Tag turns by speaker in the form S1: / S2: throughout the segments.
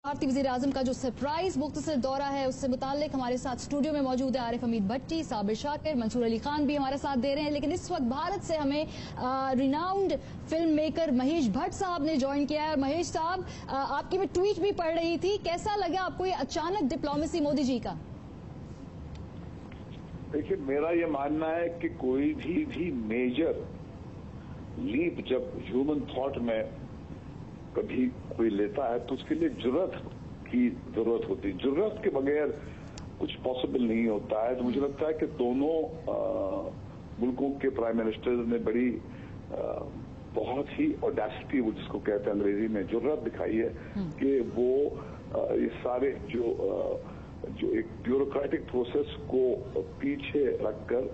S1: भारतीय वज़ीर-ए-आज़म का जो सरप्राइज मुख्तसर दौरा है उससे मुताल्लिक हमारे साथ स्टूडियो में मौजूद है आरिफ हमीद भट्टी, साबिर शाकिर, मंसूर अली खान भी हमारे साथ दे रहे हैं। लेकिन इस वक्त भारत से हमें renowned film maker Mahesh Bhatt साहब ने ज्वाइन किया है। महेश साहब, आपकी मैं ट्वीट भी पढ़ रही थी, कैसा लगा आपको ये अचानक डिप्लोमेसी मोदी जी का?
S2: देखिए, मेरा ये मानना है कि कोई भी मेजर लीप जब ह्यूमन थॉट में कभी कोई लेता है तो उसके लिए जुर्रत की जरूरत होती है। जुर्रत के बगैर कुछ पॉसिबल नहीं होता है। तो मुझे लगता है कि दोनों मुल्कों के प्राइम मिनिस्टर्स ने बड़ी बहुत ही ऑडेसिटी, वो जिसको कहते हैं अंग्रेजी में, जुर्रत दिखाई है कि वो ये सारे जो एक ब्यूरोक्रेटिक प्रोसेस को पीछे रखकर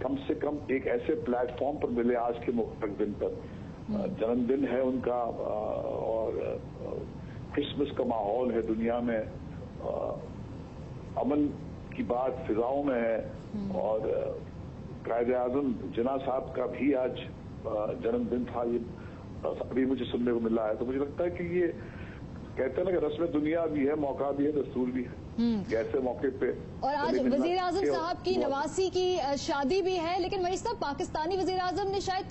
S2: कम से कम एक ऐसे प्लेटफॉर्म पर मिले। आज के मुबारक दिन पर जन्मदिन है उनका और क्रिसमस का माहौल है दुनिया में, अमन की बात फिजाओं में है और कायद-ए-आज़म जिन्ना साहब का भी आज जन्मदिन था। ये अभी मुझे सुनने को मिला है। तो मुझे लगता है कि ये कहते हैं ना कि रस्म दुनिया भी है, मौका भी है, दस्तूर भी है। कैसे मौके पे
S1: और आज वज़ीर-ए-आज़म साहब की नवासी की शादी भी है। लेकिन महेश साहब, पाकिस्तानी वज़ीर-ए-आज़म ने शायद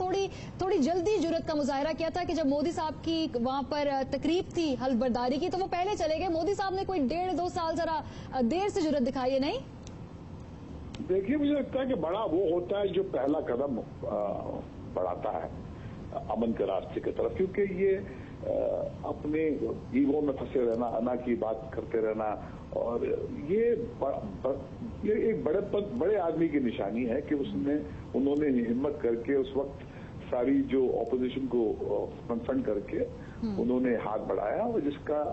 S1: थोड़ी जल्दी जुर्रत का मुजाहरा किया था कि जब मोदी साहब की वहां पर तकरीब थी हल्फबर्दारी की तो वो पहले चले गए। मोदी साहब ने कोई 1.5-2 साल जरा देर से जुर्रत दिखाई है, नहीं?
S2: देखिए, मुझे लगता है कि बड़ा वो होता है जो पहला कदम बढ़ाता है अमन के रास्ते की तरफ, क्योंकि ये अपने ईगो में फंसे रहना, अना की बात करते रहना, और ये एक बड़े आदमी की निशानी है कि उन्होंने हिम्मत करके उस वक्त सारी जो ऑपोजिशन को कन्फ्रंट करके उन्होंने हाथ बढ़ाया और जिसका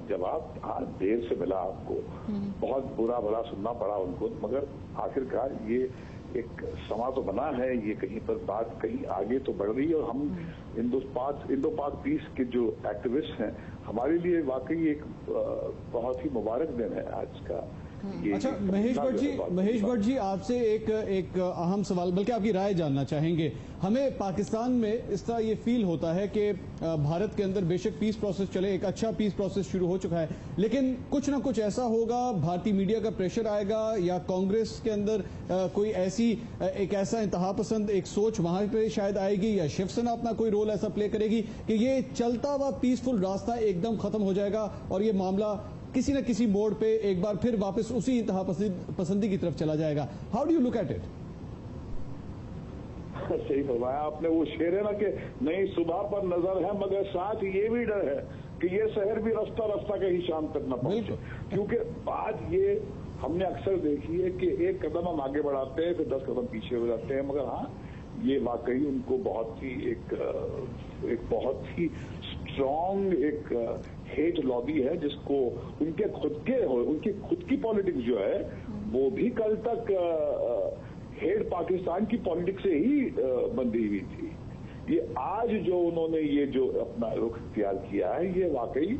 S2: जवाब आज देर से मिला आपको। बहुत बुरा भला सुनना पड़ा उनको, मगर आखिरकार ये एक समा तो बना है। ये कहीं पर बात कहीं आगे तो बढ़ रही है और हम इंडो पाक पीस के जो एक्टिविस्ट हैं, हमारे लिए वाकई एक बहुत ही मुबारक दिन है आज का।
S3: अच्छा, महेश भट्ट जी, आपसे एक अहम सवाल, बल्कि आपकी राय जानना चाहेंगे। हमें पाकिस्तान में इस तरह ये फील होता है कि भारत के अंदर बेशक पीस प्रोसेस चले, एक अच्छा पीस प्रोसेस शुरू हो चुका है, लेकिन कुछ ना कुछ ऐसा होगा, भारतीय मीडिया का प्रेशर आएगा या कांग्रेस के अंदर कोई एक ऐसा इंतहा पसंद एक सोच वहां पे शायद आएगी, या शिवसेना अपना कोई रोल ऐसा प्ले करेगी कि ये चलता हुआ पीसफुल रास्ता एकदम खत्म हो जाएगा और ये मामला किसी न किसी मोड़ पे एक बार फिर वापस उसी इंतहा पसंदी की तरफ चला जाएगा। How do you look at it?
S2: सही फरमाया आपने। वो शेर है ना कि नई सुबह पर नजर है मगर साथ ये भी डर है कि ये शहर भी रास्ता रास्ता कहीं शाम तक न पहुंचे। क्योंकि बात ये हमने अक्सर देखी है कि एक कदम हम आगे बढ़ाते हैं फिर 10 कदम पीछे हो जाते हैं। मगर हाँ, ये वाकई उनको बहुत ही एक बहुत ही स्ट्रॉन्ग एक हेट लॉबी है, जिसको उनकी खुद की पॉलिटिक्स जो है वो भी कल तक हेट पाकिस्तान की पॉलिटिक्स से ही बंधी हुई थी। ये आज जो उन्होंने ये जो अपना रुख इख्तियार किया है, ये वाकई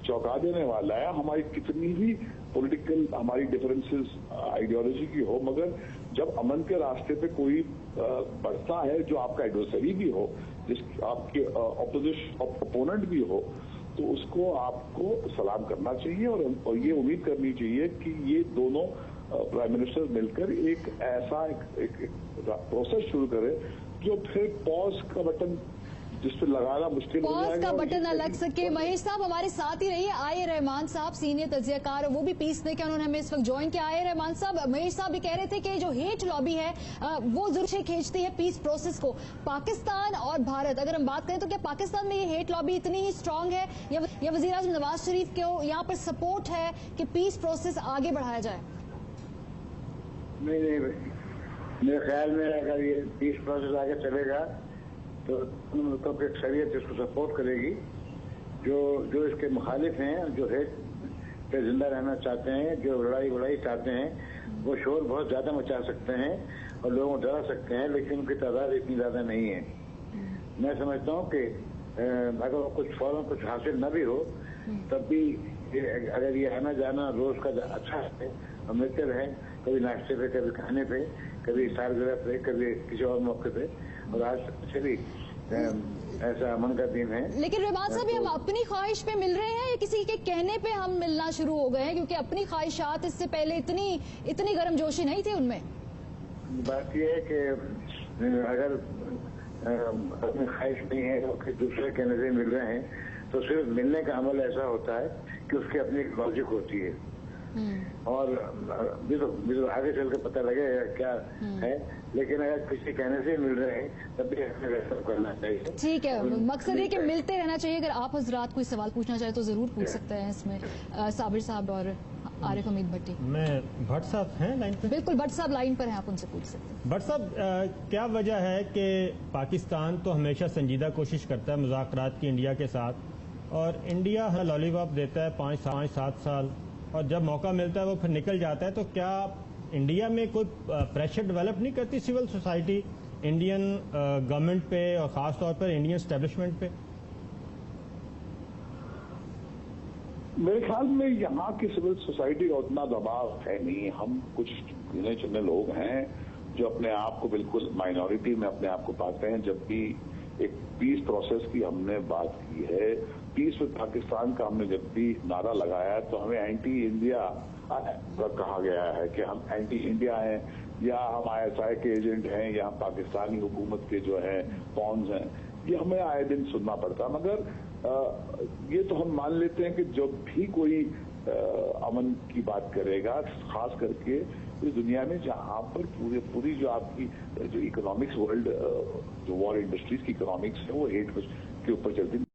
S2: चौंका देने वाला है। हमारी कितनी भी पॉलिटिकल हमारी डिफरेंसेस आइडियोलॉजी की हो, मगर जब अमन के रास्ते पे कोई बढ़ता है जो आपका एडवर्सरी भी हो, आपके ओपोनेंट भी हो, तो उसको आपको सलाम करना चाहिए और ये उम्मीद करनी चाहिए कि ये दोनों प्राइम मिनिस्टर मिलकर एक ऐसा एक प्रोसेस शुरू करें जो फिर पॉज का बटन जिस पर लगाना मुश्किल हो जाएगा,
S1: पॉज का बटन न लग सके। महेश साहब, हमारे साथ ही रहिए। आए रहमान साहब, सीनियर तज्जियाकार, वो भी पीस ने, उन्होंने हमें इस वक्त ज्वाइन किया। आए रहमान साहब, महेश साहब भी कह रहे थे कि जो हेट लॉबी है वो जरूर खींचती है पीस प्रोसेस को। पाकिस्तान और भारत, अगर हम बात करें तो क्या पाकिस्तान में ये हेट लॉबी इतनी ही स्ट्रांग है या वज़ीर-ए-आज़म नवाज शरीफ को यहाँ पर सपोर्ट है कि पीस प्रोसेस आगे बढ़ाया जाए?
S4: नहीं, मेरे ख्याल में अगर ये पीस प्रोसेस आगे चलेगा तो उन मुल्कों की अक्सरियत इसको सपोर्ट करेगी। जो इसके मुखालिफ हैं, जो हेट पे जिंदा रहना चाहते हैं, जो लड़ाई चाहते हैं, वो शोर बहुत ज्यादा मचा सकते हैं और लोगों को डरा सकते हैं, लेकिन उनकी तादाद इतनी ज्यादा नहीं है। मैं समझता हूँ कि अगर कुछ फौरन कुछ हासिल न भी हो तब भी अगर ये आना जाना रोज का अच्छा है, हम मिलते रहे, कभी नाश्ते पे, कभी खाने पे, कभी सालगिरह पे, कभी किसी और मौके पे, और आज चलिए ऐसा अमन का दिन है।
S1: लेकिन रहमान साहब, हम अपनी ख्वाहिश पे मिल रहे हैं या किसी के कहने पे हम मिलना शुरू हो गए हैं? क्योंकि अपनी ख्वाहिशात इससे पहले इतनी गर्मजोशी नहीं थी उनमें।
S4: बात यह है कि अगर अपनी ख्वाहिश नहीं है तो फिर दूसरे कहने से मिल रहे हैं, तो सिर्फ मिलने का अमल ऐसा होता है कि उसकी अपनी एक लॉजिक होती है और भी तो आगे चल के पता लगेगा क्या है। लेकिन अगर किसी कहने से मिल रहे हैं तब भी हमें वैसा करना चाहिए।
S1: ठीक है, मकसद ये कि मिलते रहना चाहिए। अगर आप हजरात कोई सवाल पूछना चाहे तो जरूर पूछ सकते हैं इसमें। साबिर साहब और आरिफ हमीद भट्टी।
S5: मैं भट्ट साहब हैं लाइन पे?
S1: बिल्कुल, भट्ट साहब लाइन पर हैं, आप उनसे पूछ सकते हैं।
S5: भट्ट साहब, क्या वजह है कि पाकिस्तान तो हमेशा संजीदा कोशिश करता है मुज़ाकरात की इंडिया के साथ, और इंडिया लॉलीपॉप देता है 5-7 साल, और जब मौका मिलता है वो फिर निकल जाता है। तो क्या इंडिया में कोई प्रेशर डेवलप नहीं करती सिविल सोसाइटी इंडियन गवर्नमेंट पे और ख़ास तौर पर इंडियन एस्टेब्लिशमेंट पे?
S2: मेरे ख्याल में यहाँ की सिविल सोसाइटी का उतना दबाव है नहीं। हम कुछ गिने चुने लोग हैं जो अपने आप को बिल्कुल माइनॉरिटी में अपने आप को पाते हैं। जब भी एक पीस प्रोसेस की हमने बात की है, पीस विद पाकिस्तान का हमने जब भी नारा लगाया है, तो हमें एंटी इंडिया कहा गया है कि हम एंटी इंडिया हैं या हम ISI के एजेंट हैं या हम पाकिस्तानी हुकूमत के जो है पॉन्स हैं। ये हमें आए दिन सुनना पड़ता है। मगर ये तो हम मान लेते हैं कि जब भी कोई अमन की बात करेगा, खास करके इस दुनिया में जहां पर पूरी जो आपकी जो इकोनॉमिक्स वर्ल्ड जो वॉर इंडस्ट्रीज की इकोनॉमिक्स है वो हेट के ऊपर चलती